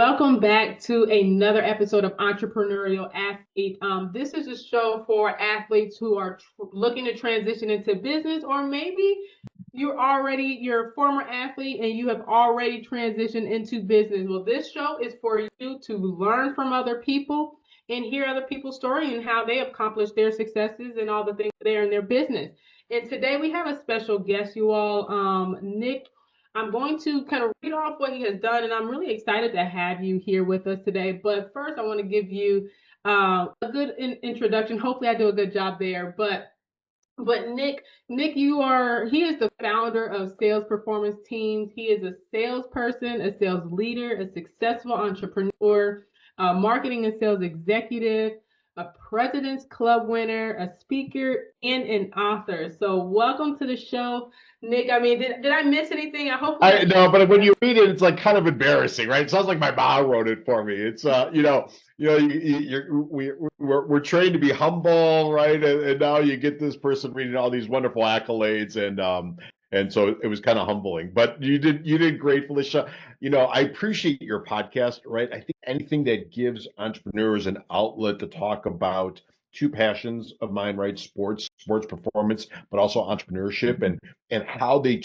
Welcome back to another episode of Entrepreneurial Athlete. This is a show for athletes who are looking to transition into business, or maybe you're a former athlete and you have already transitioned into business. Well, this show is for you to learn from other people and hear other people's story and how they have accomplished their successes and all the things there in their business. And today we have a special guest, you all, Nick. I'm going to kind of read off what he has done, and I'm really excited to have you here with us today. But first, I want to give you a good introduction. Hopefully, I do a good job there. But Nick, he is the founder of Sales Performance Teams. He is a salesperson, a sales leader, a successful entrepreneur, a marketing and sales executive, a President's Club winner, a speaker, and an author. So welcome to the show, Nick. I mean, did I miss anything? I know, but when you read it, it's like kind of embarrassing, right? It sounds like my mom wrote it for me. It's we're trained to be humble, right? And now you get this person reading all these wonderful accolades, and so it was kind of humbling. But you did great, Phylesha. I appreciate your podcast, right? I think anything that gives entrepreneurs an outlet to talk about two passions of mine, right? Sports performance, but also entrepreneurship, and how they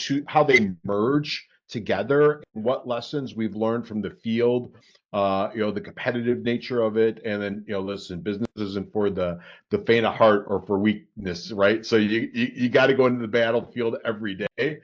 merge together, and what lessons we've learned from the field, the competitive nature of it. And then, listen, business isn't for the faint of heart or for weakness, right? So you got to go into the battlefield every day.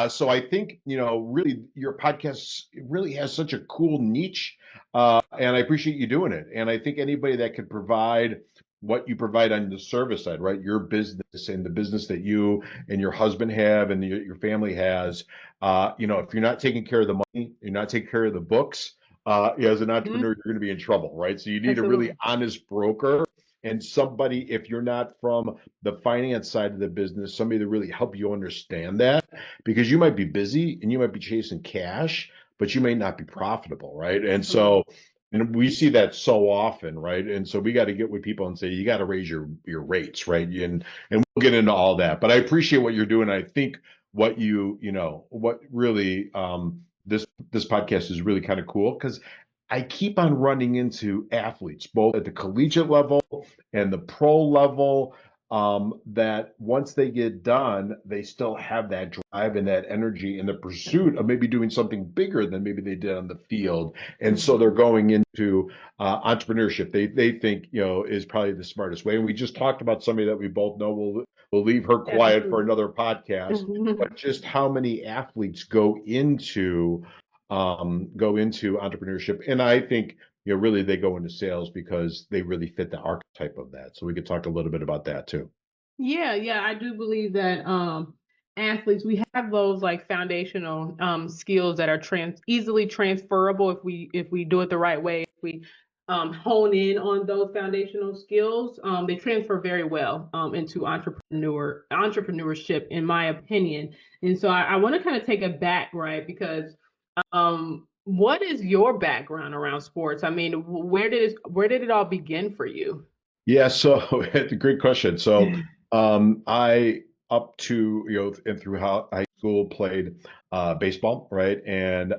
So I think, really your podcast really has such a cool niche, and I appreciate you doing it. And I think anybody that could provide what you provide on the service side, right? Your business and the business that you and your husband have and your family has, if you're not taking care of the money, you're not taking care of the books, as an entrepreneur, you're going to be in trouble, right? So you need a really Absolutely. honest broker and somebody, if you're not from the finance side of the business, somebody to really help you understand that, because you might be busy and you might be chasing cash, but you may not be profitable, right? And Absolutely. so, and we see that so often, right? And so we got to get with people and say, you got to raise your rates, right? And we'll get into all that. But I appreciate what you're doing. I think what really this podcast is really kind of cool, because I keep on running into athletes, both at the collegiate level and the pro level, that once they get done, they still have that drive and that energy in the pursuit of maybe doing something bigger than maybe they did on the field. And so they're going into entrepreneurship. They think, is probably the smartest way. And we just talked about somebody that we both know. We'll leave her quiet for Absolutely. another podcast. But just how many athletes go into entrepreneurship, and I think really they go into sales because they really fit the archetype of that. So we could talk a little bit about that too. Yeah, I do believe that athletes, we have those like foundational skills that are easily transferable if we do it the right way. If we hone in on those foundational skills, they transfer very well into entrepreneurship, in my opinion. And so I want to kind of take it back, right? Because what is your background around sports? I mean, where did it all begin for you? Yeah, so it's a great question. So I, up to and through high school, played baseball, right? And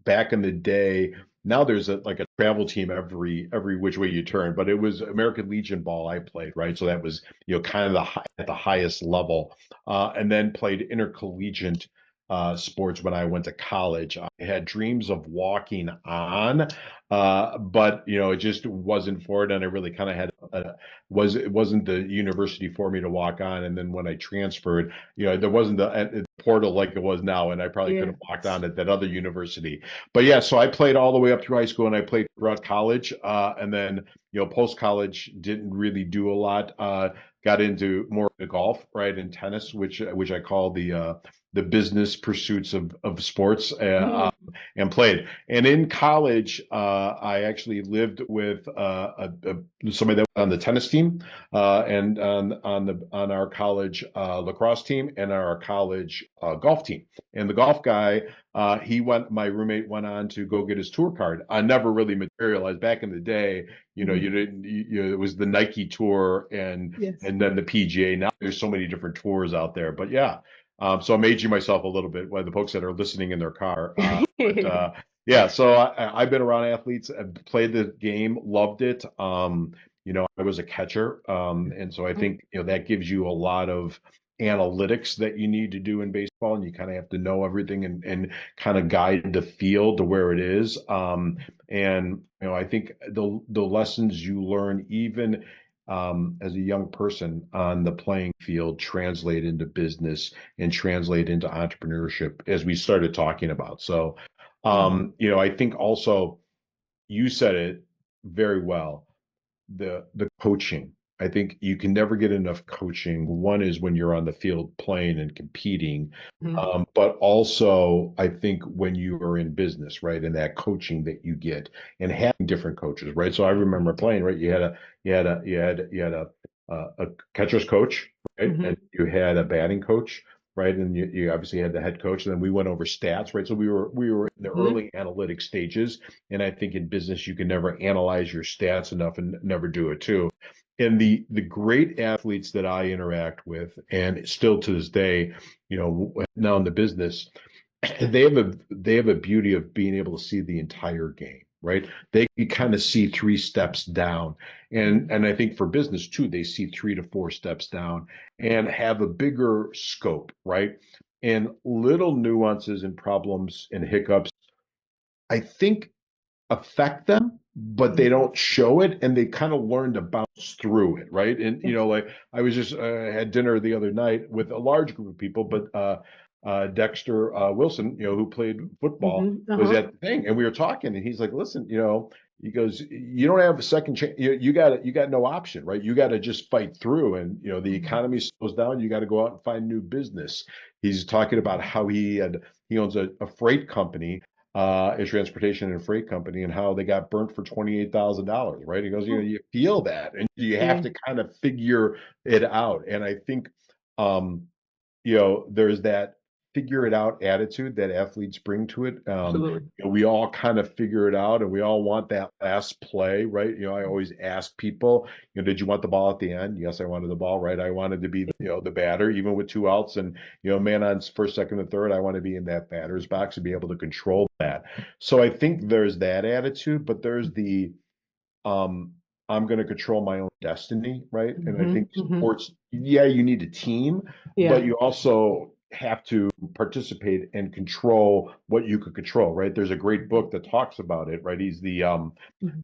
back in the day, now there's like a travel team every which way you turn, but it was American Legion ball I played, right? So that was kind of at the highest level, and then played intercollegiate sports when I went to college. I had dreams of walking on, but it just wasn't for it, and I really kind of had it wasn't the university for me to walk on. And then when I transferred, there wasn't the portal like it was now, and I probably could Yeah. have walked on at that other university. But yeah, so I played all the way up through high school, and I played throughout college, and then post college didn't really do a lot. Got into more the golf, right, and tennis, which I call the business pursuits of sports, and played. And in college, I actually lived with somebody that was on the tennis team, and on our college lacrosse team, and our college golf team. And the golf guy, my roommate went on to go get his tour card. I never really materialized back in the day. You didn't. It was the Nike tour Yes. and then the PGA. Now there's so many different tours out there. But yeah, so I'm aging myself a little bit by the folks that are listeing in their car. But Yeah, so I've been around athletes, I've played the game, loved it. I was a catcher, and so I think that gives you a lot of analytics that you need to do in baseball, and you kind of have to know everything and kind of guide the field to where it is. And I think the lessons you learn even as a young person on the playing field translate into business and translate into entrepreneurship, as we started talking about. So. I think also you said it very well. The coaching. I think you can never get enough coaching. One is when you're on the field playing and competing, Mhm. but also I think when you are in business, right, and that coaching that you get and having different coaches, right. So I remember playing, right. You had a catcher's coach, right, and Mhm. you had a batting coach, right, and you obviously had the head coach. And then we went over stats, right. So we were in the Mhm. early analytic stages, and I think in business, you can never analyze your stats enough and never do it too. And the great athletes that I interact with, and still to this day, now in the business, they have a beauty of being able to see the entire game, right? They can kind of see 3 steps down. And I think for business too, they see 3 to 4 steps down and have a bigger scope, right? And little nuances and problems and hiccups, I think affect them, but they don't show it, and they kind of learn to bounce through it, right? And like I was just had dinner the other night with a large group of people, but Dexter Wilson, who played football, Mhm. was Uh-huh. at the thing, and we were talking, and he's like, "Listen, he goes, you don't have a second chance. You got no option, right? You got to just fight through, and the economy slows down. You got to go out and find new business." He's talking about how he owns a freight company, a transportation and freight company, and how they got burnt for $28,000, right? He goes, Oh, you feel that, and you have yeah, to kind of figure it out. And I think, um, there's that figure it out attitude that athletes bring to it. absolutely. We all kind of figure it out, and we all want that last play, right? I always ask people, did you want the ball at the end? Yes, I wanted the ball, right? I wanted to be, the batter, even with 2 outs, and man on first, second, and third. I want to be in that batter's box and be able to control that. So I think there's that attitude, but there's the um, I'm going to control my own destiny, right? And I Mhm. think Mhm. sports, yeah, you need a team, but Yeah. you also have to participate and control what you could control, right? There's a great book that talks about it, right? Mhm.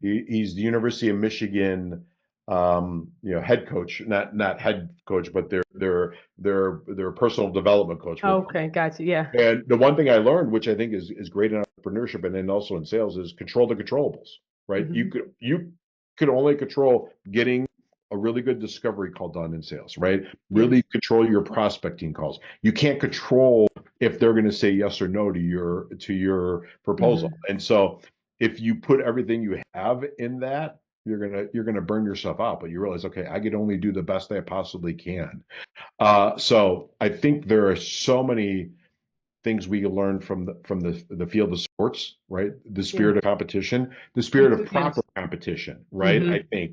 He's the University of Michigan head coach, not head coach, but their personal development coach. Okay, gotcha. Yeah. And the one thing I learned, which I think is great in entrepreneurship and then also in sales, is control the controllables, right? You Mhm. could you could only control getting a really good discovery call done in sales, right? Yeah. Really control your prospecting calls. You can't control if they're going to say yes or no to your proposal. Mhm. And so if you put everything you have in that, you're gonna burn yourself out. But you realize, okay, I could only do the best I possibly can. So I think there are so many things we learn from the field of sports, right? The Yeah. spirit of competition, the spirit of Mhm. proper Yes. competition, right? I Mhm. think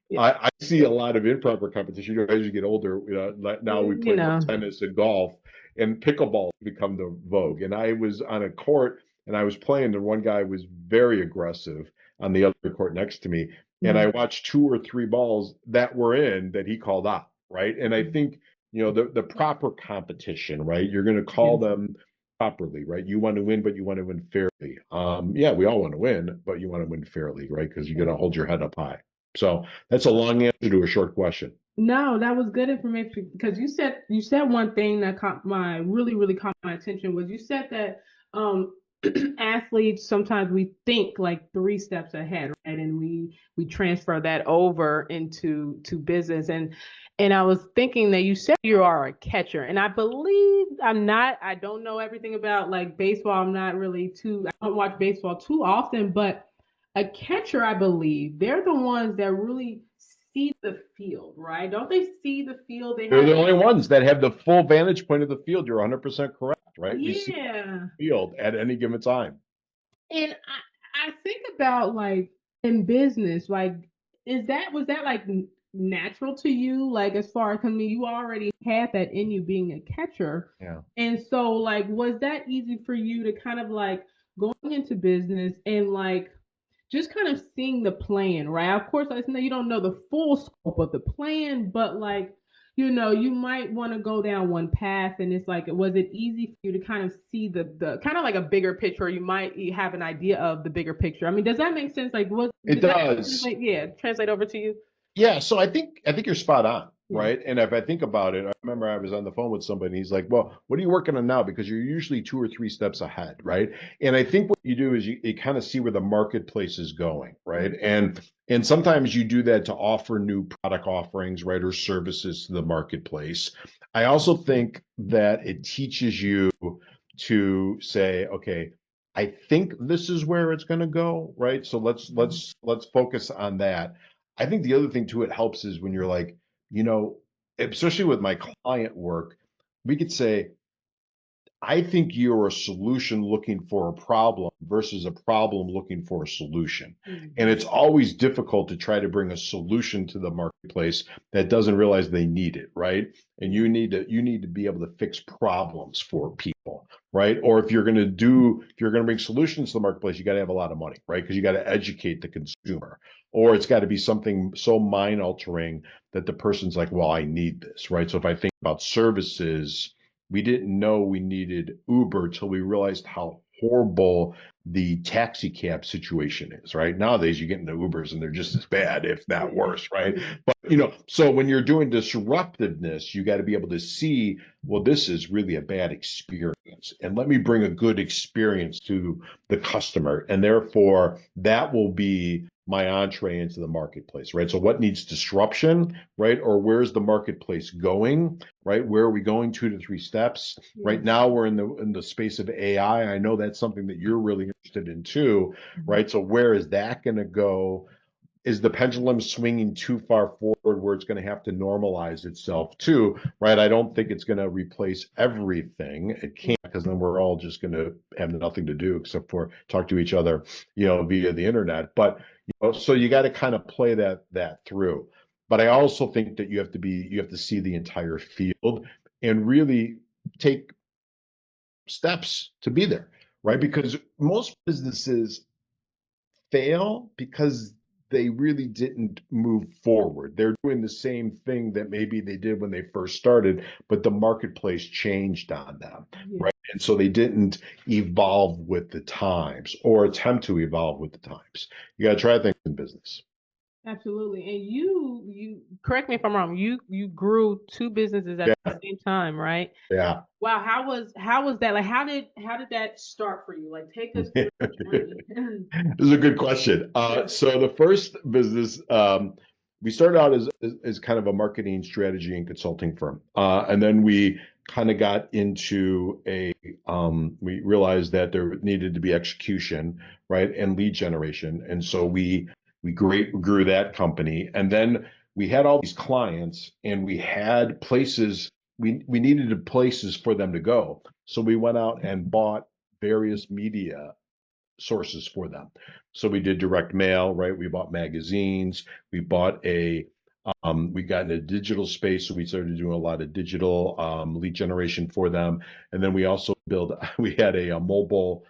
Yeah. I see a lot of improper competition. As you get older, like now we You play more know. tennis and golf, and pickleball become the vogue. And I was on a court and I was playing, and one guy was very aggressive on the other court next to me, and I Mhm. watched 2 or 3 balls that were in that he called out, right? And I think the proper competition, right? You're going to call Yes. them properly, right? You want to win, but you want to win fairly. Yeah, we all want to win, but you want to win fairly, right? Because you're Yes. going to hold your head up high. So that's a long answer to a short question. No, that was good information because you said one thing that really caught my attention was you said that um athletes sometimes we think like 3 steps ahead, right? And we transfer that over into business and I was thinking that you said you are a catcher and I believe I don't know everything about like baseball. I'm not really too I don't watch baseball too often, but a catcher, I believe, they're the ones that really see the field, right? Don't they see the field? They They're have, the only ones that have the full vantage point of the field. You're 100% correct, right? We see yeah. the field at any given time. And I think about like in business, like was that like natural to you? Like as far as I mean, you already had that in you being a catcher. Yeah. And so like was that easy for you to kind of like going into business and like just kind of seeing the plan, right? Of course, I know you don't know the full scope of the plan, but like, you might want to go down one path, and it's like, was it easy for you to kind of see the kind of like a bigger picture? Or you might have an idea of the bigger picture. I mean, does that make sense? Like, It did that does. translate? Yeah, translate over to you. Yeah, so I think you're spot on, Yeah. right? And if I think about it, I remember I was on the phone with somebody, and he's like, "Well, what are you working on now? Because you're usually 2 or 3 steps ahead, right?" And I think what you do is you kind of see where the marketplace is going, right? And sometimes you do that to offer new product offerings, right, or services to the marketplace. I also think that it teaches you to say, okay, I think this is where it's going to go, right? So let's focus on that. I think the other thing too, it helps is when you're like, you know, especially with my client work, we could say, I think you're a solution looking for a problem versus a problem looking for a solution. And Mhm. it's always difficult to try to bring a solution to the marketplace that doesn't realize they need it, right? And you need to be able to fix problems for people, right? Or if you're going to bring solutions to the marketplace, you got to have a lot of money, right? Because you got to educate the consumer. Or it's got to be something so mind altering that the person's like, well, I need this, right? So if I think about services, we didn't know we needed Uber till we realized how horrible the taxi cab situation is, right? Nowadays, you get into Ubers and they're just as bad, if not Yeah. worse, right? But, so when you're doing disruptiveness, you got to be able to see, well, this is really a bad experience. And let me bring a good experience to the customer. And therefore, that will be my entree into the marketplace, right? So what needs disruption, right? Or where's the marketplace going? Right? Where are we going 2 to 3 steps? Yeah. Right now we're in the space of AI. I know that's something that you're really interested in too, Mhm. right? So where is that going to go? Is the pendulum swinging too far forward where it's going to have to normalize itself too, right? I don't think it's going to replace everything. It can't, because then we're all just going to have nothing to do except for talk to each other, via the internet. But so you got to kind of play that through. But I also think that you have to see the entire field and really take steps to be there, right? Yeah. Because most businesses fail because they really didn't move forward. They're doing the same thing that maybe they did when they first started, but the marketplace changed on them, Yeah. right? And so they didn't evolve with the times or attempt to evolve with the times. You got to try things in business. Absolutely. And you correct me if I'm wrong. You grew two businesses at the Yeah, same time, right? yeah. Wow, how was that? Like how did that start for you? Like take us through the journey. This is a good question. So the first business, we started out as kind of a marketing strategy and consulting firm, and then we kind of got into we realized that there needed to be execution, right, and lead generation, and so we grew that company, and then we had all these clients, and we had places we needed places for them to go, so we went out and bought various media sources for them. So we did direct mail, right? We bought magazines. We got into digital space, so we started doing a lot of digital lead generation for them. And then we also we had a mobile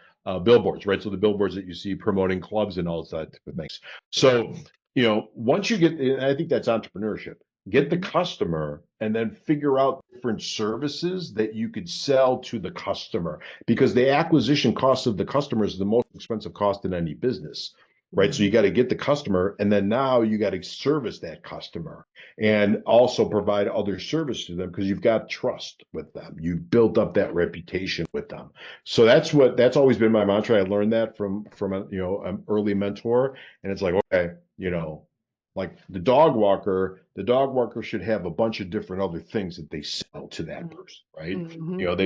billboards, right? So the billboards that you see promoting clubs and all that type of things. So, once you get, and I think that's entrepreneurship, get the Mhm. customer and then figure out different services that you could sell to the customer because the acquisition cost of the customer is the most expensive cost in any business, right? So you Mhm. got to get the customer, and then now you got to service that customer and also provide other service to them because you've got trust with them. You've built up that reputation with them. So that's always been my mantra. I learned that from an early mentor, and it's like, okay, like the dog walker should have a bunch of different other things that they sell to that Mhm. person, right? Mhm.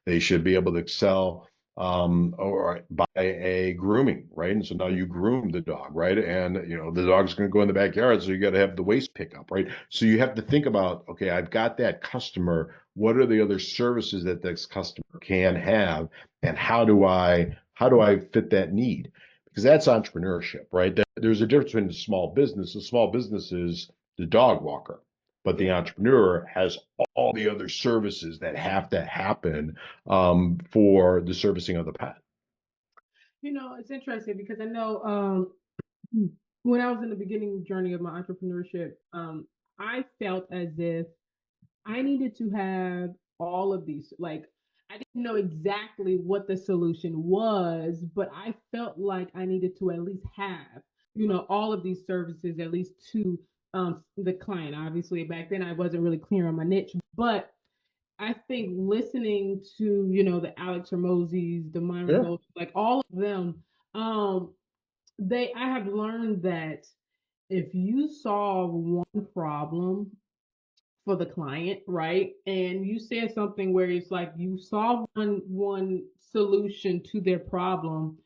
They should be able to sell or buy a grooming, right? And so now you groom the dog, right? And the dog's going to go in the backyard, so you got to have the waste pickup, right? So you have to think about, okay, I've got that customer. What are the other services that this customer can have, and how do I fit that need? Because that's entrepreneurship, right? There's a difference between a small business. A small business is the dog walker, but the Yeah. entrepreneur has all the other services that have to happen for the servicing of the pet. It's interesting because I know when I was in the beginning journey of my entrepreneurship, I felt as if I needed to have all of these. Like, I didn't know exactly what the solution was, but I felt like I needed to at least have, all of these services, at least to the client. Obviously, back then I wasn't really clear on my niche, but I think listening to, the Alex Hermosis, the Myron Yeah. Gold, like all of them, um, I have learned that if you solve one problem for the client, right? And you said something where it's like you solve one solution to their problem,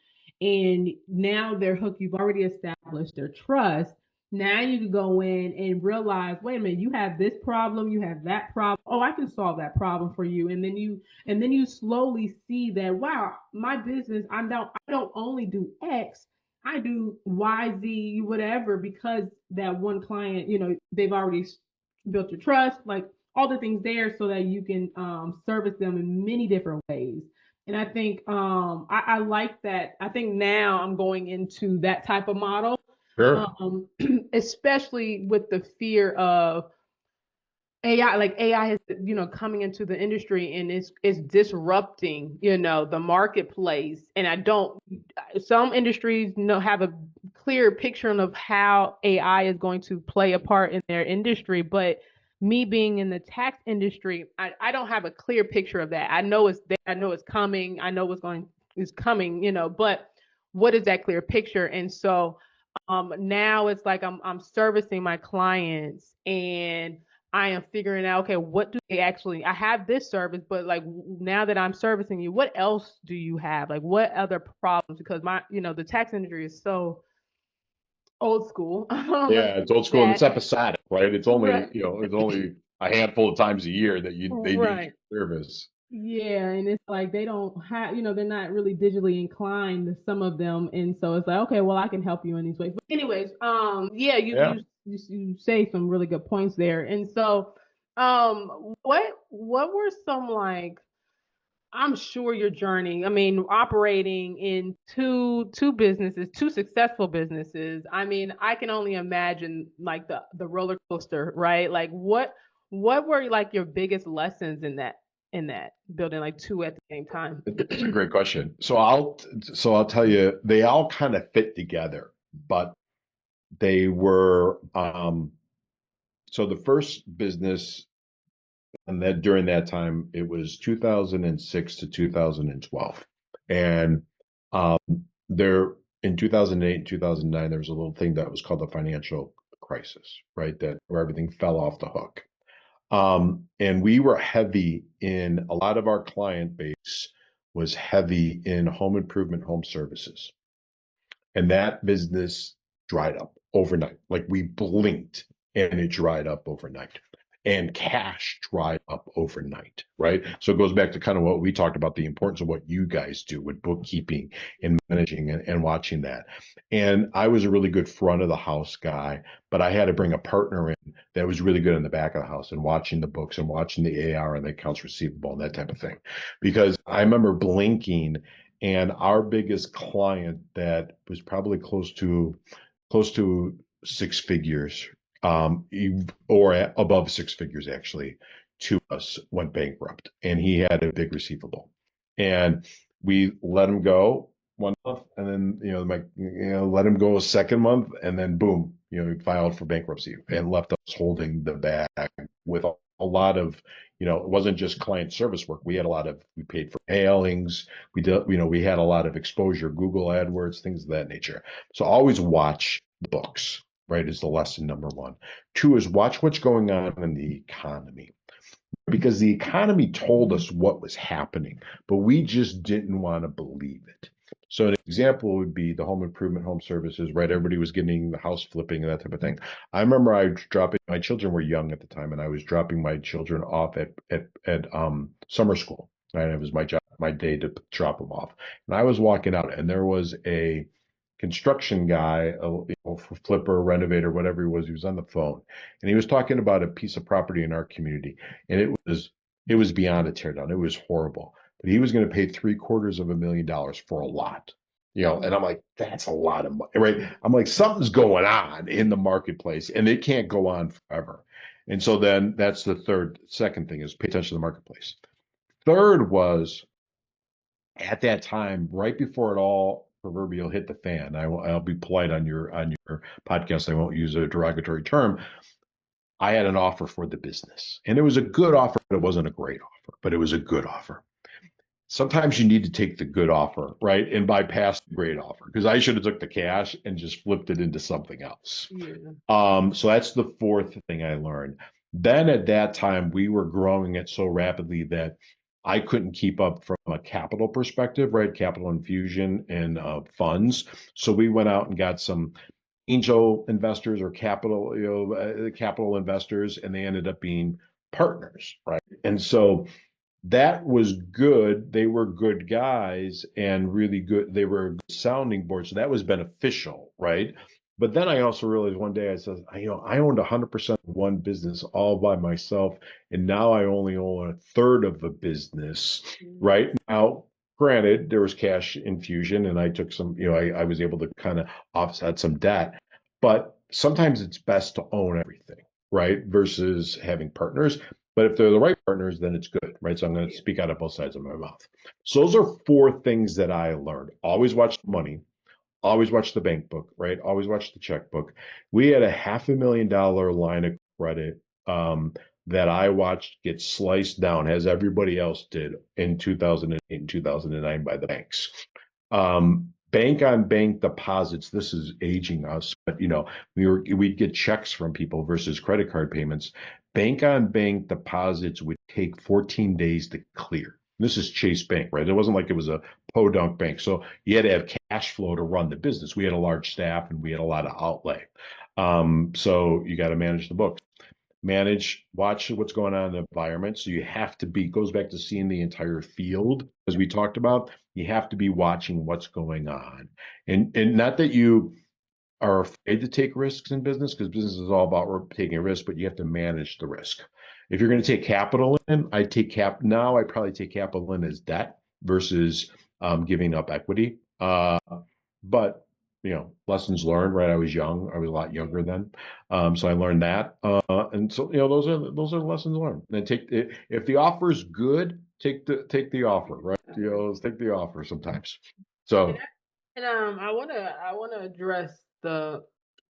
and now they're hooked. You've already established their trust. Now you can go in and realize, wait a minute, you have this problem, you have that problem. Oh, I can solve that problem for you. And then you slowly see that, wow, my business, I don't only do X, I do Y, Z, whatever, because that one client, they've already built your trust, like all the things there so that you can service them in many different ways. And I think I like that. I think now I'm going into that type of model, Sure. um, especially with the fear of AI. Like AI is, coming into the industry and it's disrupting, the marketplace. And I don't. Some industries have a clear picture of how AI is going to play a part in their industry, but me being in the tax industry, I don't have a clear picture of that. I know it's there. I know it's coming. I know what's going is coming. But what is that clear picture? And so now it's like I'm servicing my clients, and I am figuring out, okay, what do they actually, I have this service, but like now that I'm servicing you, what else do you have? Like what other problems? Because the tax industry is so old school. Let's Yeah, it's old school and it's that. episodic, right? It's only, Right. it's only a handful of times a year that they need Right. your service. Yeah, and it's like they don't have, they're not really digitally inclined, some of them, and so it's like, okay, well, I can help you in these ways. But anyways, yeah, you Yeah. you you say some really good points there, and so, what were some like I'm sure your journey, I mean, operating in two businesses, two successful businesses. I mean, I can only imagine like the roller coaster, right? Like what were like your biggest lessons in that building like two at the same time? It's a great question. So I'll tell you, they all kind of fit together, but they were so the first business and that during that time it was 2006 to 2012. And um there in 2008 and 2009 there was a little thing that was called the financial crisis, right? That where everything fell off the hook. And we were heavy in a lot of our client base was heavy in home improvement, home services. And that business dried up overnight. Like we blinked and it dried up overnight. And cash dried up overnight, right? So it goes back to kind of what we talked about, the importance of what you guys do with bookkeeping and managing and watching that. And I was a really good front of the house guy, but I had to bring a partner in that was really good in the back of the house and watching the books and watching the AR and the accounts receivable and that type of thing. Because I remember blinking, and our biggest client that was probably close to six figures, or above six figures actually, to us went bankrupt, and he had a big receivable, and we let him go one month, and then let him go a second month, and then boom, he filed for bankruptcy and left us holding the bag with a lot of, it wasn't just client service work. We paid for mailings. We did, we had a lot of exposure, Google AdWords, things of that nature. So always watch the books, right? Is the lesson number one. Two is watch what's going on in the economy, because the economy told us what was happening, but we just didn't want to believe it. So an example would be the home improvement, home services, right? Everybody was getting the house flipping and that type of thing. I remember I was dropping, my children were young at the time, and I was dropping my children off at summer school. Right? It was my job, my day to drop them off. And I was walking out, and there was a construction guy, flipper, renovator, whatever he was. He was on the phone, and he was talking about a piece of property in our community, and it was beyond a teardown. It was horrible, but he was going to pay $750,000 for a lot. And I'm like, that's a lot of money, right? I'm like, something's going on in the marketplace and it can't go on forever. And so then that's the second thing is pay attention to the marketplace. Third was at that time, right before it all proverbial hit the fan. I'll be polite on your podcast. I won't use a derogatory term. I had an offer for the business, and it was a good offer, but it wasn't a great offer, but it was a good offer. Sometimes you need to take the good offer, right, and bypass the great offer because I should have took the cash and just flipped it into something else. Yeah. So that's the fourth thing I learned. Then at that time, we were growing it so rapidly that I couldn't keep up from a capital perspective, right? Capital infusion and funds. So we went out and got some angel investors or capital investors, and they ended up being partners, right? And so that was good. They were good guys and really good. They were a good sounding board. So that was beneficial, right? But then I also realized one day I said, I owned 100% of one business all by myself. And now I only own a third of a business, right? Now, granted, there was cash infusion and I took some, I was able to kind of offset some debt. But sometimes it's best to own everything, right? Versus having partners. But if they're the right partners, then it's good, right? So I'm going to speak out of both sides of my mouth. So those are four things that I learned. Always watch the money, always watch the bank book, right? Always watch the checkbook. We had a $500,000 line of credit that I watched get sliced down, as everybody else did in 2008 and 2009 by the banks. Bank on bank deposits. This is aging us, but we'd get checks from people versus credit card payments. Bank on bank deposits would take 14 days to clear. This is Chase Bank, right? It wasn't like it was a podunk bank. So you had to have cash flow to run the business. We had a large staff and we had a lot of outlay. So you got to manage the books. Watch what's going on in the environment. So you have to goes back to seeing the entire field, as we talked about. You have to be watching what's going on. And not that you are afraid to take risks in business, because business is all about taking a risk, but you have to manage the risk. If you're going to take capital in, I probably take capital in as debt versus giving up equity. But lessons learned, right? I was young. I was a lot younger then, so I learned that. And so those are lessons learned. And if the offer is good, take the offer, right? Let's take the offer sometimes. So. And I wanna address the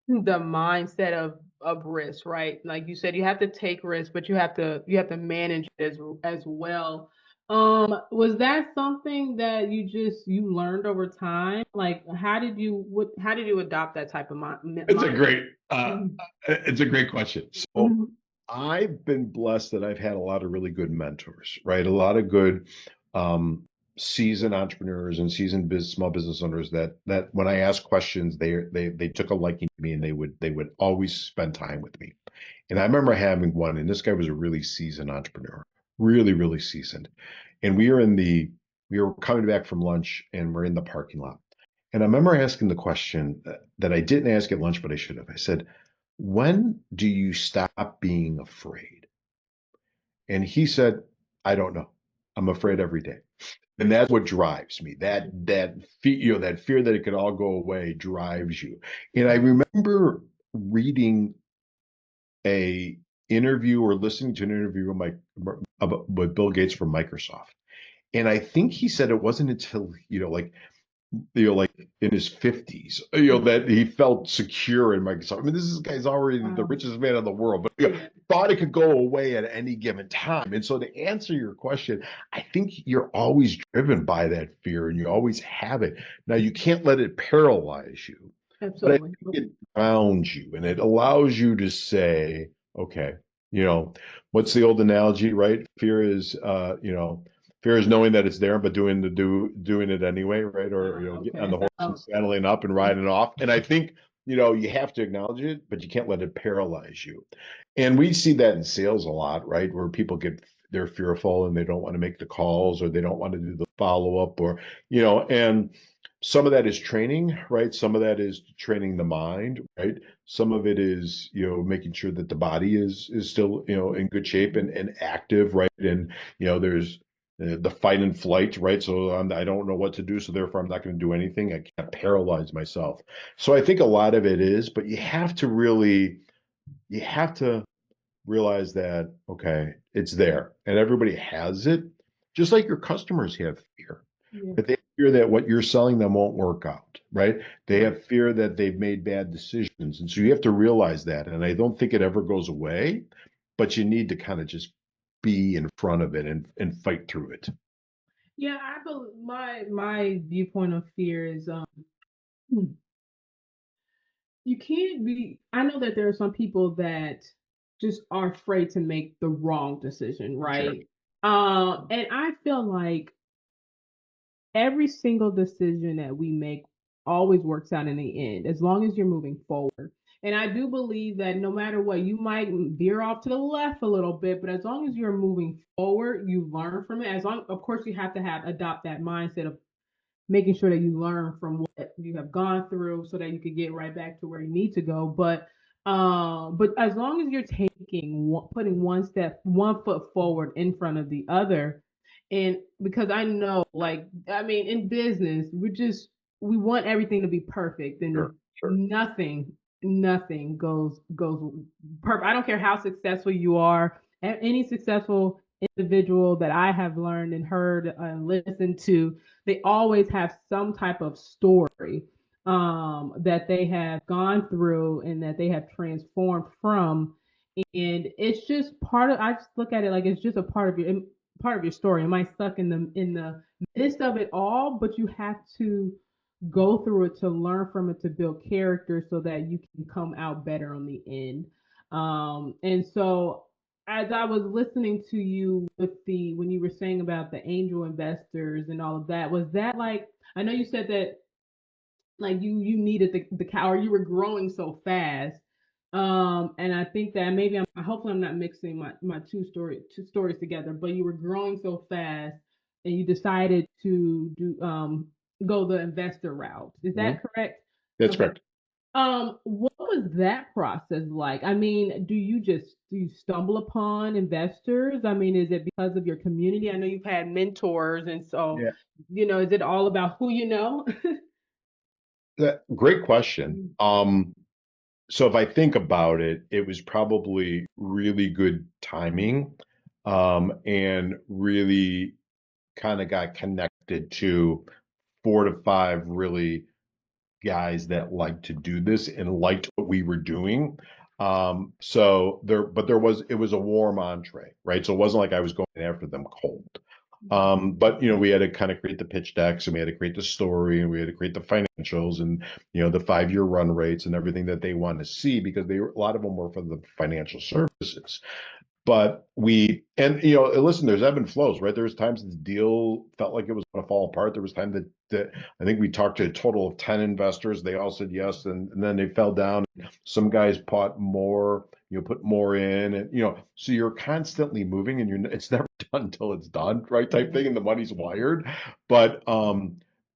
mindset of risk, right? Like you said, you have to take risks, but you have to manage it as well. Was that something that you learned over time? Like, how did you adopt that type of It's a mindset? great Mhm. it's a great question. So Mhm. I've been blessed that I've had a lot of really good mentors, right? A lot of good um, seasoned entrepreneurs and seasoned small business owners that when I ask questions, they took a liking to me and they would always spend time with me. And I remember having one, and this guy was a really seasoned entrepreneur, really, really seasoned. And we were coming back from lunch and we're in the parking lot. And I remember asking the question that I didn't ask at lunch, but I should have. I said, when do you stop being afraid? And he said, I don't know. I'm afraid every day. And that's what drives me. That fear that it could all go away drives you. And I remember reading a interview or listening to an interview with Bill Gates from Microsoft. And I think he said it wasn't until, like in his 50s, that he felt secure in Microsoft. I mean, this guy's already the richest man in the world, but thought it could go away at any given time. And so to answer your question, I think you're always driven by that fear and you always have it. Now, you can't let it paralyze you, but I Absolutely. think it grounds you and it allows you to say, okay, what's the old analogy, right? Fear is knowing that it's there, but doing it anyway, right? Or getting on Okay. the horse and saddling up and riding off. And I think you have to acknowledge it, but you can't let it paralyze you. And we see that in sales a lot, right? Where they're fearful and they don't want to make the calls or they don't want to do the follow up and some of that is training, right? Some of that is training the mind, right? Some of it is, making sure that the body is still, in good shape and active, right? And, there's the fight and flight, right? So I don't know what to do, so therefore I'm not going to do anything. I can't paralyze myself. So I think a lot of it is, but you have to realize that, okay, it's there and everybody has it, just like your customers have fear. Yeah. But they have fear that what you're selling them won't work out, right? They have fear that they've made bad decisions. And so you have to realize that. And I don't think it ever goes away, but you need to kind of just be in front of it and fight through it. Yeah, I believe my viewpoint of fear is you can't be. I know that there are some people that just are afraid to make the wrong decision, Sure. right? And I feel like every single decision that we make always works out in the end, as long as you're moving forward. And I do believe that no matter what, you might veer off to the left a little bit, but as long as you're moving forward, you learn from it. As long, of course, you have to have adopt that mindset of making sure that you learn from what you have gone through so that you can get right back to where you need to go. But as long as you're putting one foot forward in front of the other, and because I know, like, I mean, in business, we want everything to be perfect, and Sure. Sure. nothing goes perfect. I don't care how successful you are. Any successful individual that I have learned and heard and listened to, they always have some type of story that they have gone through and that they have transformed from. And it's just part of. I just look at it like it's just a part of your story. It might suck in the midst of it all, but you have to go through it to learn from it to build character so that you can come out better on the end. And so as I was listening to you with the when you were saying about the angel investors and all of that, was that like I know you said that like you needed the cow or you were growing so fast. And I think that maybe I'm hopefully I'm not mixing my two stories together, but you were growing so fast and you decided to do go the investor route. Is Mhm. that correct? That's Okay. correct. What was that process like? I mean, do you stumble upon investors? I mean, is it because of your community? I know you've had mentors, and so, Yeah. is it all about who you know? Great question. So if I think about it, it was probably really good timing, and really kind of got connected to 4 to 5 really guys that liked to do this and liked what we were doing. So it was a warm entree, right? So it wasn't like I was going after them cold. But we had to kind of create the pitch decks and we had to create the story and we had to create the financials and the 5-year run rates and everything that they want to see because a lot of them were for the financial services. But listen, there's ebb and flows, right? There was times the deal felt like it was going to fall apart. There was time that I think we talked to a total of 10 investors. They all said yes, and then they fell down. Some guys bought more, put more in, and so you're constantly moving, and it's never done until it's done, right? Type thing, and the money's wired. But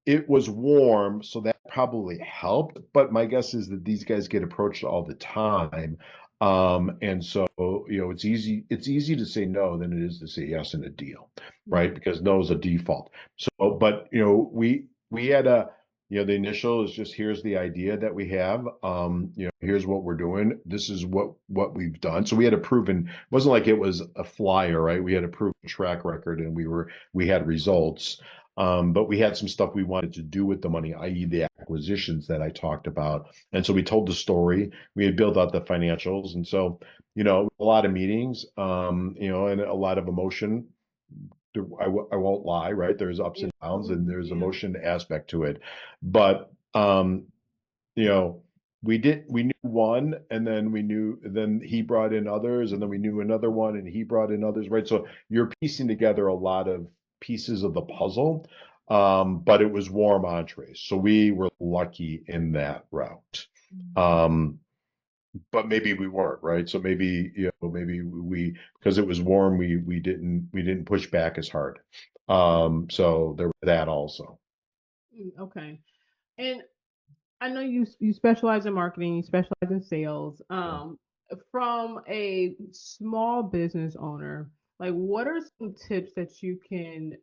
it was warm, so that probably helped. But my guess is that these guys get approached all the time. And so, it's easy to say no than it is to say yes in a deal, right? Because no is a default. So, but we had the initial is just here's the idea that we have. Here's what we're doing. This is what we've done. So we had a proven, it wasn't like it was a flyer, right? We had a proven track record and we had results. But we had some stuff we wanted to do with the money, i.e., the acquisitions that I talked about. And so we told the story. We had built out the financials, and so a lot of meetings, and a lot of emotion. I won't lie, right? There's ups and downs, and there's Yeah. emotion aspect to it, but you know, we knew one, and then he brought in others, and then we knew another one, and he brought in others, right? So you're piecing together a lot of pieces of the puzzle, but it was warm entrees, so we were lucky in that route. Um, but maybe we weren't, right? So maybe we because it was warm, we didn't push back as hard. So there was that also. Okay. And I know you specialize in marketing, you specialize in sales. Yeah. From a small business owner, Like, what are some tips that you can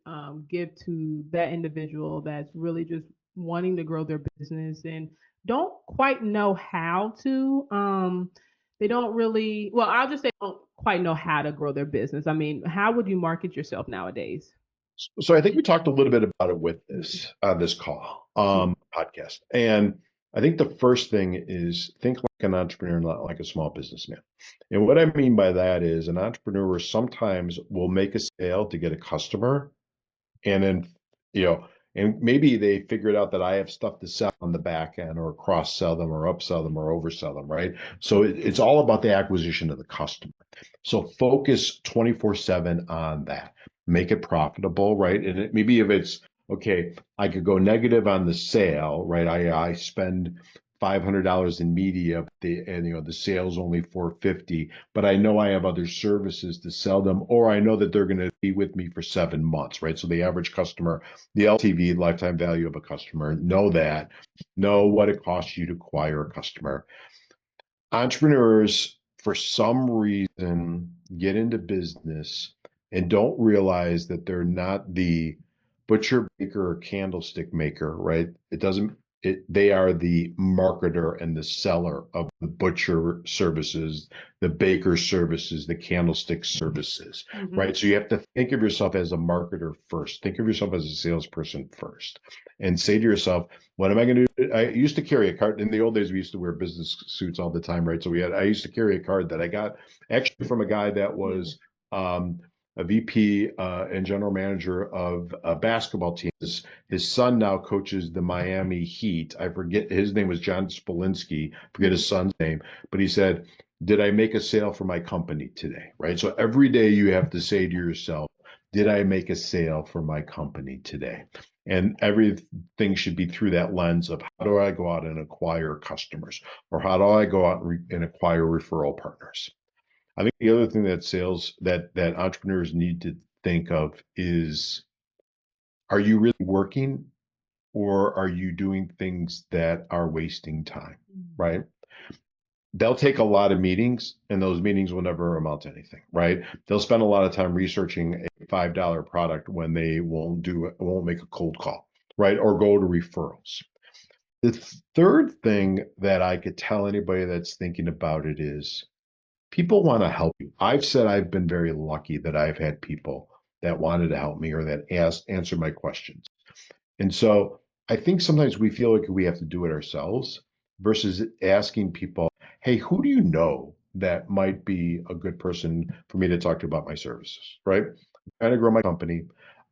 give to that individual that's really just wanting to grow their business and don't quite know how to? They don't really, well, I'll just say don't quite know how to grow their business. I mean, how would you market yourself nowadays? So I think we talked a little bit about it with this this call podcast, and I think the first thing is think like an entrepreneur, not like a small businessman. And what I mean by that is an entrepreneur sometimes will make a sale to get a customer, and then you know, and maybe they figured out that I have stuff to sell on the back end, or cross sell them, or upsell them, or oversell them, right? So it's all about the acquisition of the customer. So focus 24/7 on that. Make it profitable, right? And maybe if it's okay, I could go negative on the sale, right? I spend $500 in media, and the sale's only 450, but I know I have other services to sell them, or I know that they're going to be with me for 7 months, right? So the average customer, the LTV, lifetime value of a customer, know that, know what it costs you to acquire a customer. Entrepreneurs, for some reason, get into business and don't realize that they're not the butcher, baker, or candlestick maker, right? It doesn't, they are the marketer and the seller of the butcher services, the baker services, the candlestick services, right? So you have to think of yourself as a marketer first. Think of yourself as a salesperson first, and say to yourself, what am I going to do? I used to carry a card. In the old days, we used to wear business suits all the time, right? So I used to carry a card that I got actually from a guy that was a VP and general manager of a basketball team. His son now coaches the Miami Heat. I forget, his name was John Spolinski. I forget his son's name, but he said, did I make a sale for my company today? Right. So every day you have to say to yourself, did I make a sale for my company today? And everything should be through that lens of how do I go out and acquire customers, or how do I go out and acquire referral partners? I think the other thing that that entrepreneurs need to think of is, are you really working, or are you doing things that are wasting time, right? They'll take a lot of meetings, and those meetings will never amount to anything, right? They'll spend a lot of time researching a $5 product when they won't make a cold call, right? Or go to referrals. The third thing that I could tell anybody that's thinking about it is, people want to help you. I've said I've been very lucky that I've had people that wanted to help me, or that answer my questions. And so I think sometimes we feel like we have to do it ourselves versus asking people, hey, who do you know that might be a good person for me to talk to about my services, right? I'm trying to grow my company.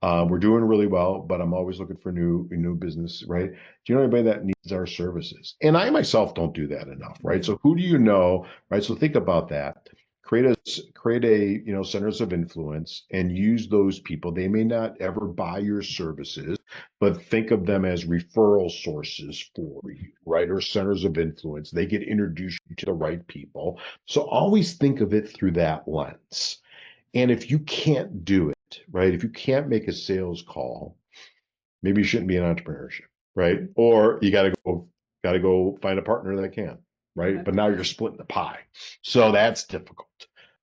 We're doing really well, but I'm always looking for new business, right? Do you know anybody that needs our services? And I myself don't do that enough, right? So who do you know, right? So think about that. Create a centers of influence, and use those people. They may not ever buy your services, but think of them as referral sources for you, right? Or centers of influence. They get introduced to the right people. So always think of it through that lens. And if you can't do it, right? If you can't make a sales call, maybe you shouldn't be in entrepreneurship, right? Or you got to go find a partner that can, right? Okay. But now you're splitting the pie. So that's difficult.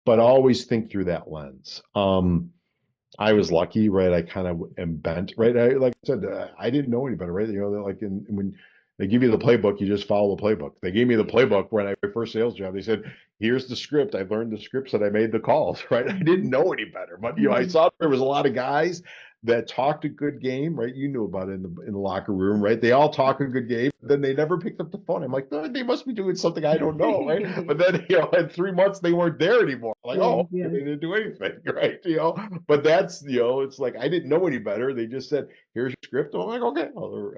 But always think through that lens. I was lucky, right? I kind of am bent, right? Like I said, I didn't know any better, right? Like when they give you the playbook, you just follow the playbook. They gave me the playbook when I my first sales job. They said, "Here's the script. I learned the scripts and I made the calls." Right? I didn't know any better, but I saw there was a lot of guys that talked a good game, right? You knew about it in the locker room, right? They all talk a good game, but then they never picked up the phone. I'm like, no, they must be doing something I don't know, right? But then, in 3 months they weren't there anymore. I'm like, oh, Yeah. they didn't do anything, right? But that's, it's like I didn't know any better. They just said, here's your script. I'm like, okay,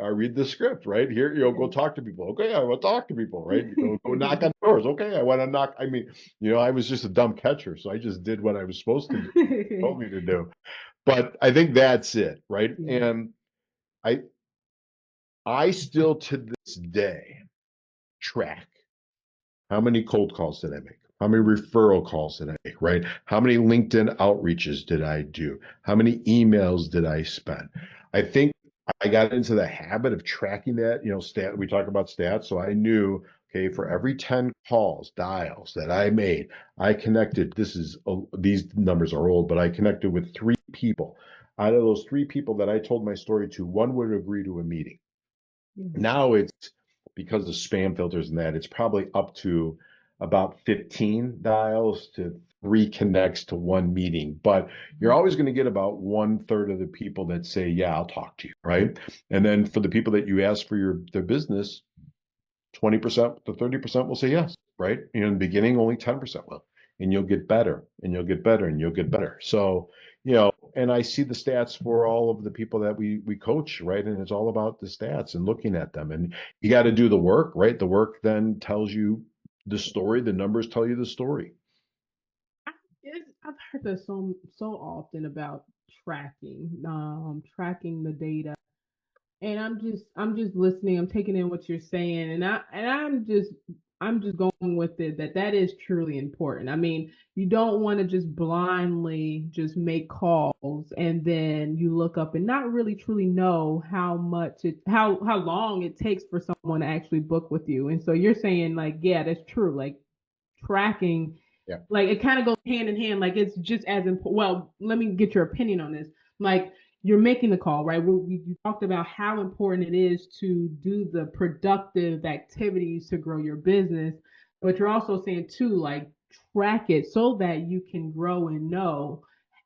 I read the script, right? Here, go talk to people. Okay, I will talk to people, right? Go knock on doors. Okay, I want to knock. I mean, I was just a dumb catcher, so I just did what I was supposed to do, told me to do. But I think that's it, right? Yeah. And I still to this day track how many cold calls did I make? How many referral calls did I make, right? How many LinkedIn outreaches did I do? How many emails did I spend? I think I got into the habit of tracking that, we talk about stats. So I knew, Okay, for every 10 calls, dials that I made, I connected. These numbers are old, but I connected with 3 people. Out of those 3 people that I told my story to, one would agree to a meeting. Now it's because of spam filters and that, it's probably up to about 15 dials to 3 connects to 1 meeting. But you're always going to get about 1/3 of the people that say, yeah, I'll talk to you, right? And then for the people that you ask for their business, 20% to 30% will say yes, right? In the beginning, only 10% will. And you'll get better and you'll get better and you'll get better. So, and I see the stats for all of the people that we coach, right? And it's all about the stats and looking at them. And you got to do the work, right? The work then tells you the story. The numbers tell you the story. I've heard this so often about tracking the data, and I'm just listening. I'm taking in what you're saying, and I'm just going with it that is truly important. I mean, you don't want to just blindly just make calls and then you look up and not really truly know how long it takes for someone to actually book with you. And so you're saying like, yeah, that's true. Like tracking, Yeah. like it kind of goes hand in hand. Like it's just as important. Well, let me get your opinion on this. Like you're making the call, right? You talked about how important it is to do the productive activities to grow your business, but you're also saying too, like track it so that you can grow and know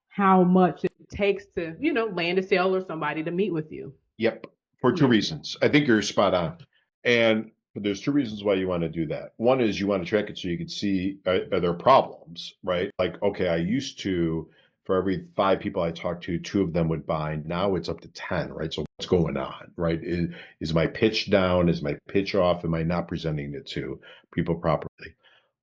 how much it takes to, land a sale or somebody to meet with you. Yep, for 2 reasons. I think you're spot on. And there's 2 reasons why you want to do that. One is you want to track it so you can see are there problems, right? Like, okay, I used to, for every 5 people I talked to, 2 of them would buy. Now it's up to 10, right? So what's going on, right? Is my pitch down? Is my pitch off? Am I not presenting it to people properly?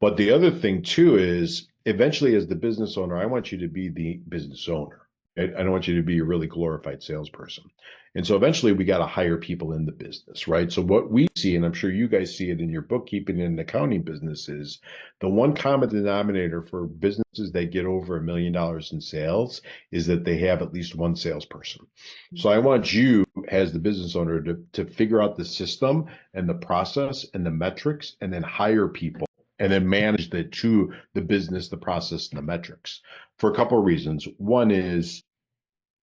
But the other thing too is eventually as the business owner, I want you to be the business owner. I don't want you to be a really glorified salesperson. And so eventually we got to hire people in the business, right? So what we see, and I'm sure you guys see it in your bookkeeping and accounting businesses, the one common denominator for businesses that get over $1 million in sales is that they have at least one salesperson. So I want you as the business owner to figure out the system and the process and the metrics and then hire people and then manage the business, the process, and the metrics for a couple of reasons. One is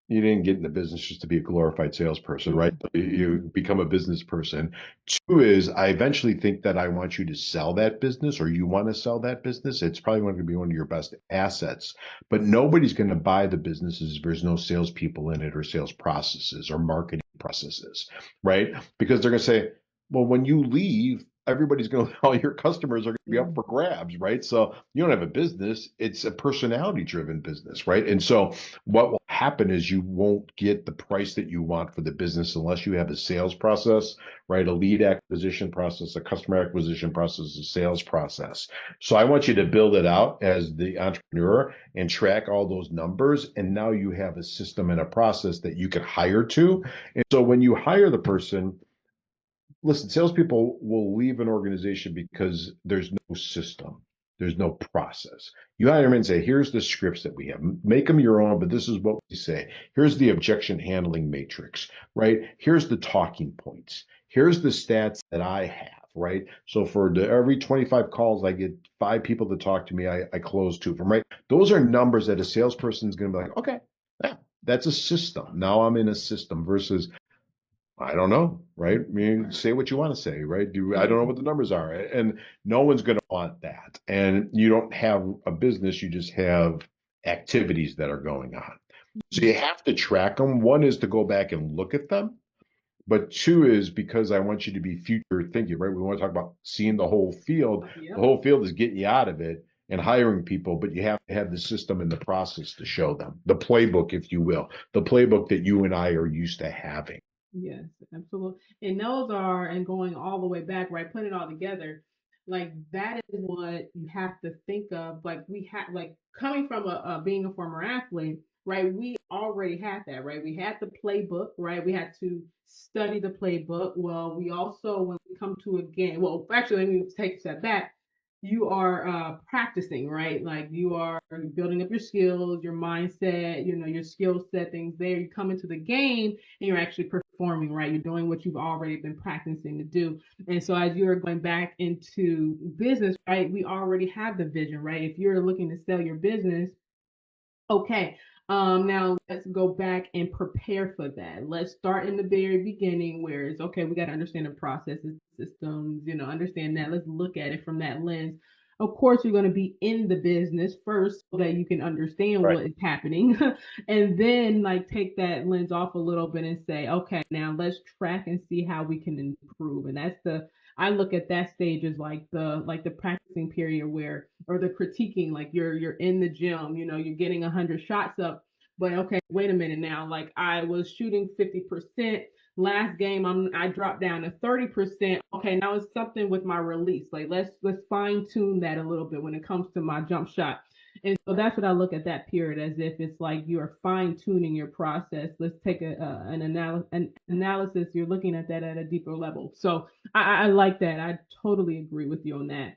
you didn't get in the business just to be a glorified salesperson, right? You become a business person. 2 is I eventually think that I want you to sell that business or you want to sell that business. It's probably going to be one of your best assets, but nobody's going to buy the businesses if there's no salespeople in it or sales processes or marketing processes, right? Because they're going to say, well, when you leave, everybody's going to, all your customers are going to be up for grabs, right? So you don't have a business, it's a personality driven business, right? And so what will happen is you won't get the price that you want for the business unless you have a sales process, right? A lead acquisition process, a customer acquisition process, a sales process. So I want you to build it out as the entrepreneur and track all those numbers. And now you have a system and a process that you can hire to. And so when you hire the person, listen, salespeople will leave an organization because there's no system, there's no process. You hire them and say, here's the scripts that we have, make them your own, but this is what we say. Here's the objection handling matrix, right? Here's the talking points. Here's the stats that I have, right? So for every 25 calls, I get 5 people to talk to me, I close 2 of them, right? Those are numbers that a salesperson is going to be like, okay, yeah, that's a system. Now I'm in a system versus I don't know, right? I mean, say what you want to say, right? I don't know what the numbers are, and no one's going to want that. And you don't have a business; you just have activities that are going on. So you have to track them. One is to go back and look at them, but 2 is because I want you to be future thinking, right? We want to talk about seeing the whole field. Yep. The whole field is getting you out of it and hiring people, but you have to have the system and the process to show them the playbook, if you will, the playbook that you and I are used to having. Yes, absolutely. And those are, and going all the way back, right? Putting it all together, like that is what you have to think of. Like we have, like coming from being a former athlete, right? We already had that, right? We had the playbook, right? We had to study the playbook. Well, we also, when we come to a game, well, actually, let me take a step back. You are practicing, right? Like you are building up your skills, your mindset, your skill set, things there. You come into the game and you're actually performing, right? You're doing what you've already been practicing to do. And so as you're going back into business, right, we already have the vision, right? If you're looking to sell your business, okay, now let's go back and prepare for that. Let's start in the very beginning where it's okay, we got to understand the processes, systems, understand that. Let's look at it from that lens. Of course, you're going to be in the business first so that you can understand Right. what is happening. And then, like, take that lens off a little bit and say, okay, now let's track and see how we can improve. And that's I look at that stage as like the practicing period where, or the critiquing, like you're in the gym, you're getting 100 shots up, but okay, wait a minute now, like I was shooting 50%. Last game I dropped down to 30%. Okay, now it's something with my release. Like let's fine tune that a little bit when it comes to my jump shot. And so that's what I look at that period as, if it's like you're fine tuning your process. Let's take an analysis. You're looking at that at a deeper level. So I like that. I totally agree with you on that.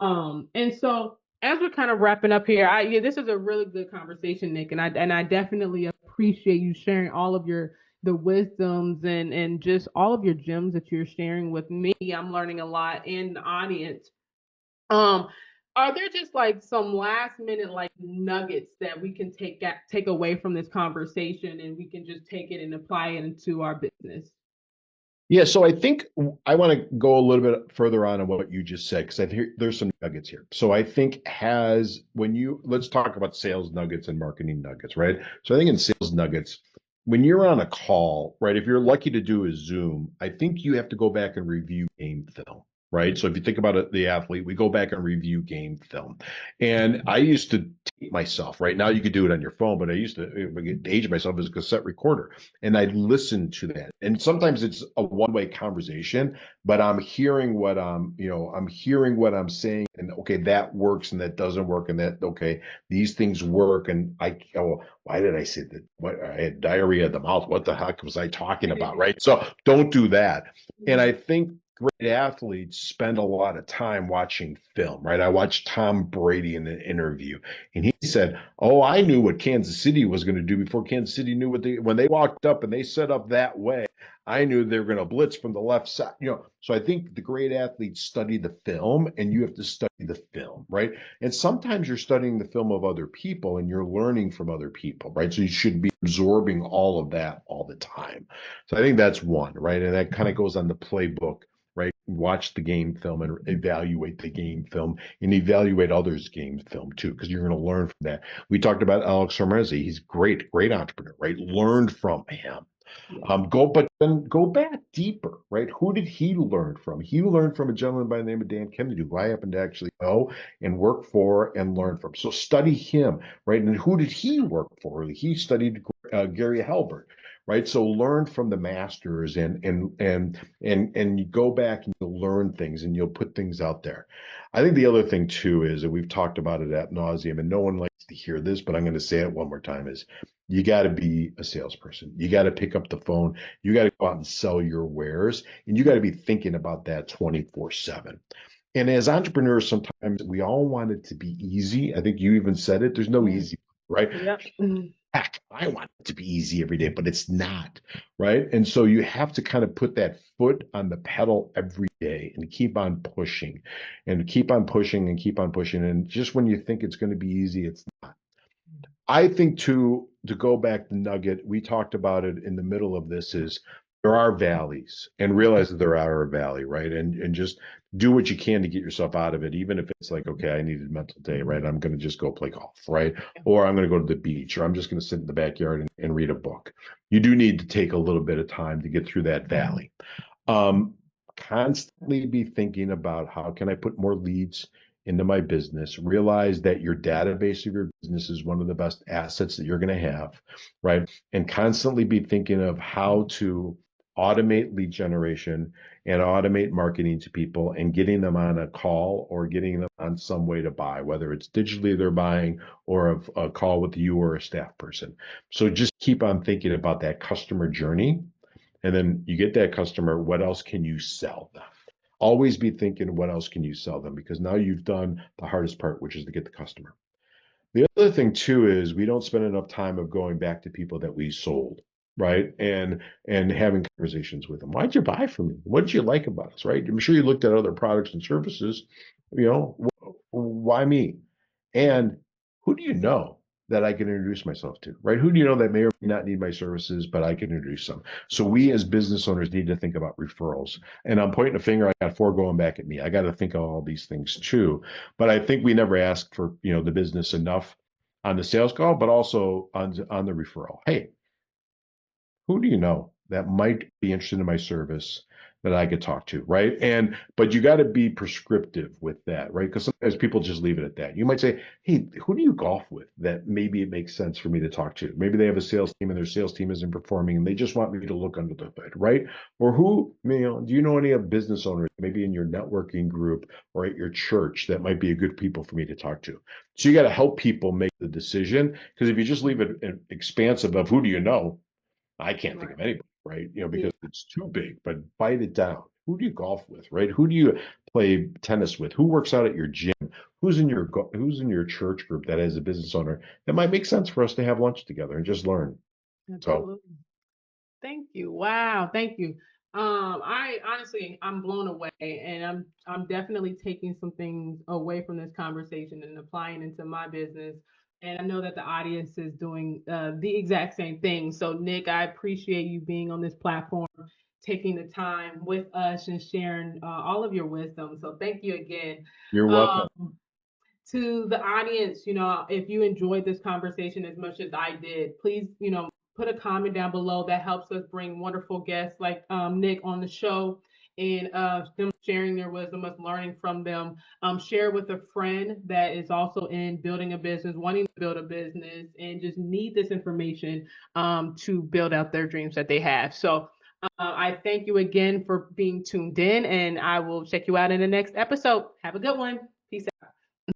And so as we're kind of wrapping up here, yeah, this is a really good conversation, Nick, and I definitely appreciate you sharing all of the wisdoms and just all of your gems that you're sharing with me. I'm learning a lot in the audience. Um, are there just like some last minute like nuggets that we can take away from this conversation, and we can just take it and apply it into our business? Yeah, so I think I want to go a little bit further on what you just said because I think there's some nuggets here. So I think let's talk about sales nuggets and marketing nuggets, right? So I think in sales nuggets, when you're on a call, right, if you're lucky to do a Zoom, I think you have to go back and review game film, right? So if you think about it, the athlete, we go back and review game film. And I used to tape myself, right? Now you could do it on your phone, but I used to age myself as a cassette recorder and I listen to that. And sometimes it's a one-way conversation, but I'm hearing what I'm saying, and okay, that works and that doesn't work, and that okay, these things work, and why did I say that? What I had diarrhea of the mouth. What the heck was I talking about? Right. So don't do that. And I think great athletes spend a lot of time watching film, right? I watched Tom Brady in an interview, and he said, "Oh, I knew what Kansas City was going to do before Kansas City knew when they walked up and they set up that way. I knew they were going to blitz from the left side." So I think the great athletes study the film, and you have to study the film, right? And sometimes you're studying the film of other people and you're learning from other people, right? So you should be absorbing all of that all the time. So I think that's one, right? And that kind of goes on the playbook, right? Watch the game film and evaluate the game film and evaluate others' game film too, because you're going to learn from that. We talked about Alex Hormozzi. He's great, great entrepreneur, right? Learned from him. But then go back deeper, right? Who did he learn from? He learned from a gentleman by the name of Dan Kennedy, who I happen to actually know and work for and learn from. So study him, right? And who did he work for? He studied Gary Halbert, right? So learn from the masters, and you go back and you'll learn things and you'll put things out there. I think the other thing too is that we've talked about it ad nauseum, and no one likes to hear this, but I'm going to say it one more time: is you got to be a salesperson. You got to pick up the phone. You got to go out and sell your wares, and you got to be thinking about that 24/7. And as entrepreneurs, sometimes we all want it to be easy. I think you even said it. There's no easy, right? Yep. Heck, I want it to be easy every day, but it's not, right? And so you have to kind of put that foot on the pedal every day and keep on pushing and keep on pushing and keep on pushing. And just when you think it's going to be easy, it's not. I think to go back to Nugget, we talked about it in the middle of this, is there are valleys, and realize that there are a valley, right? And just do what you can to get yourself out of it, even if it's like, okay, I need a mental day, right? I'm going to just go play golf, right? Or I'm going to go to the beach, or I'm just going to sit in the backyard and read a book. You do need to take a little bit of time to get through that valley. Um, Constantly be thinking about how can I put more leads into my business. Realize that your database of your business is one of the best assets that you're going to have, right? And constantly be thinking of how to automate lead generation and automate marketing to people and getting them on a call or getting them on some way to buy, whether it's digitally they're buying or a call with you or a staff person. So just keep on thinking about that customer journey, and then you get that customer, what else can you sell them? Always be thinking, what else can you sell them? Because now you've done the hardest part, which is to get the customer. The other thing too is we don't spend enough time of going back to people that we sold. right? And having conversations with them. Why'd you buy from me? What did you like about us, right? I'm sure you looked at other products and services. Why me? And who do you know that I can introduce myself to, right? Who do you know that may or may not need my services, but I can introduce them? So we as business owners need to think about referrals. And I'm pointing a finger. I got four going back at me. I got to think of all these things too. But I think we never ask for the business enough on the sales call, but also on the referral. Hey, who do you know that might be interested in my service that I could talk to, right? But you got to be prescriptive with that, right? Because sometimes people just leave it at that. You might say, hey, who do you golf with that maybe it makes sense for me to talk to? Maybe they have a sales team and their sales team isn't performing and they just want me to look under the hood, right? Or do you know any of business owners, maybe in your networking group or at your church, that might be a good people for me to talk to? So you got to help people make the decision, because if you just leave it expansive of who do you know, I can't think of anybody, right? Because it's too big, but bite it down. Who do you golf with, right? Who do you play tennis with? Who works out at your gym? Who's in your church group that as a business owner that might make sense for us to have lunch together and just learn. Absolutely. So thank you. Wow. Thank you. I honestly, I'm blown away, and I'm definitely taking some things away from this conversation and applying into my business. And I know that the audience is doing the exact same thing. So, Nick, I appreciate you being on this platform, taking the time with us and sharing all of your wisdom. So, thank you again. You're welcome. To the audience, if you enjoyed this conversation as much as I did, please, put a comment down below. That helps us bring wonderful guests like Nick on the show, and them sharing their wisdom, us learning from them. Share with a friend that is also in building a business, wanting to build a business, and just need this information to build out their dreams that they have. So I thank you again for being tuned in, and I will check you out in the next episode. Have a good one.